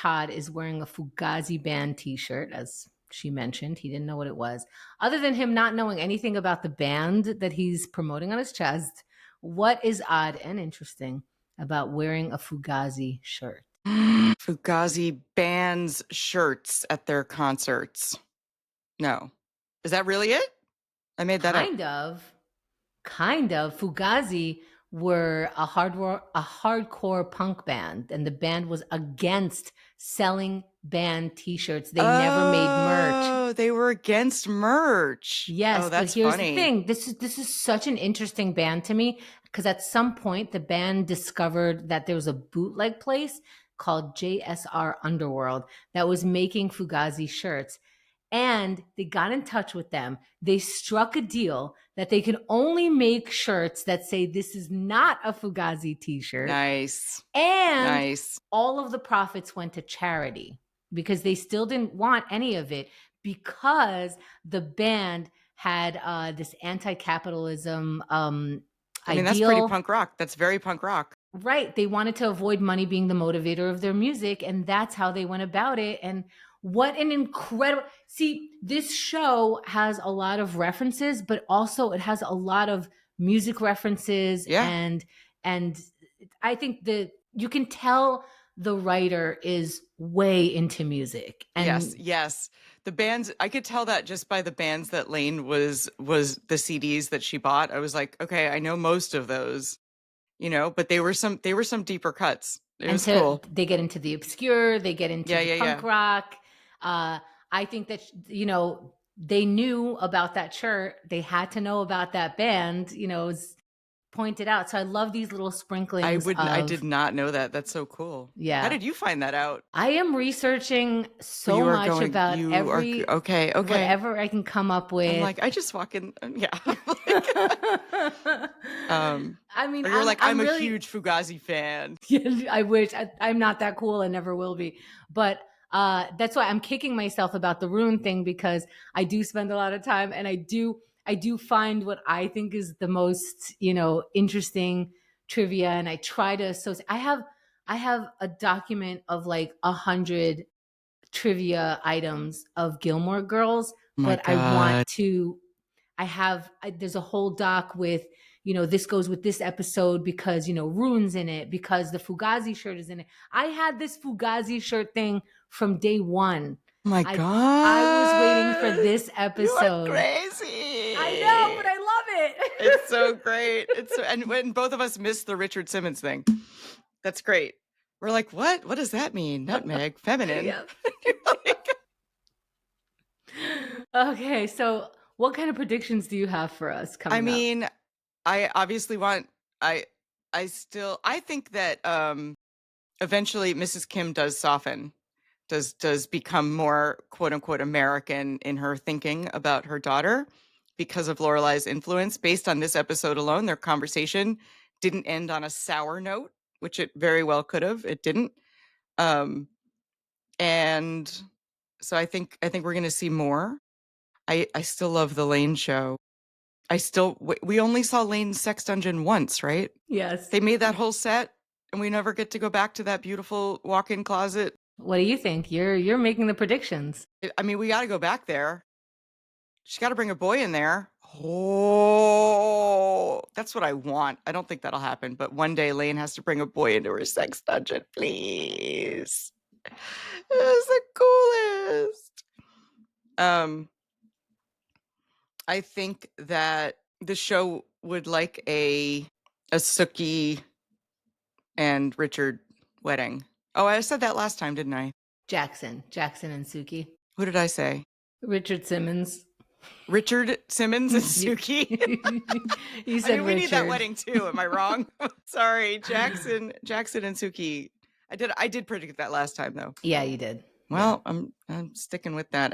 Todd is wearing a Fugazi band t-shirt, as she mentioned. He didn't know what it was. Other than him not knowing anything about the band that he's promoting on his chest, what is odd and interesting about wearing a Fugazi shirt? Fugazi bands shirts at their concerts. No. Is that really it? I made that up. Kind of. Fugazi were a hardcore punk band, and the band was against selling band T-shirts. They never made merch. Oh, they were against merch. Yes, Oh, but that's here's the funny. thing. This is such an interesting band to me because at some point the band discovered that there was a bootleg place called JSR Underworld that was making Fugazi shirts. And they got in touch with them. They struck a deal that they can only make shirts that say this is not a Fugazi t-shirt. Nice. And Nice. all of the profits went to charity because they still didn't want any of it because the band had this anti-capitalism I mean, that's ideal. pretty punk rock. That's very punk rock. Right. They wanted to avoid money being the motivator of their music, and that's how they went about it. And what an incredible... See, this show has a lot of references, but also it has a lot of music references. Yeah. And I think that you can tell the writer is way into music. And yes. The bands, I could tell that just by the bands that Lane was the CDs that she bought. I was like, okay, I know most of those, but they were some deeper cuts. It was cool. They get into the obscure, they get into the punk rock. I think that, they knew about that shirt. They had to know about that band, was pointed out. So I love these little sprinklings. I did not know that. That's so cool. Yeah. How did you find that out? I am researching so much about whatever I can come up with. I'm like, I just walk in. Yeah. I mean, you're like, I'm a huge Fugazi fan. I wish. I'm not that cool and never will be. But that's why I'm kicking myself about the Rune thing, because I do spend a lot of time and I do find what I think is the most, interesting trivia. And I try to associate. I have a document of like 100 trivia items of Gilmore Girls, but there's a whole doc with, this goes with this episode because, Rune's in it, because the Fugazi shirt is in it. I had this Fugazi shirt thing from day one. Oh my God. I was waiting for this episode. You are crazy. I know, but I love it. It's so great. And when both of us missed the Richard Simmons thing. That's great. We're like, what? What does that mean? Nutmeg, feminine. Okay, so what kind of predictions do you have for us coming up? I obviously want, I think that eventually Mrs. Kim does soften, does become more quote unquote American in her thinking about her daughter because of Lorelai's influence. Based on this episode alone, their conversation didn't end on a sour note, which it very well could have. It didn't. And so I think we're going to see more. I still love the Lane show. We only saw Lane's sex dungeon once, right? Yes. They made that whole set and we never get to go back to that beautiful walk-in closet. What do you think? You're making the predictions. We got to go back there. She's got to bring a boy in there. Oh, that's what I want. I don't think that'll happen, but one day Lane has to bring a boy into her sex dungeon, please. It's the coolest. I think that the show would like a Sookie and Richard wedding. Oh, I said that last time, didn't I? Jackson and Sookie. Who did I say? Richard Simmons. Richard Simmons and Sookie. You said we need that wedding too. Am I wrong? Sorry, Jackson and Sookie. I did predict that last time though. Yeah, you did. Well, I'm sticking with that.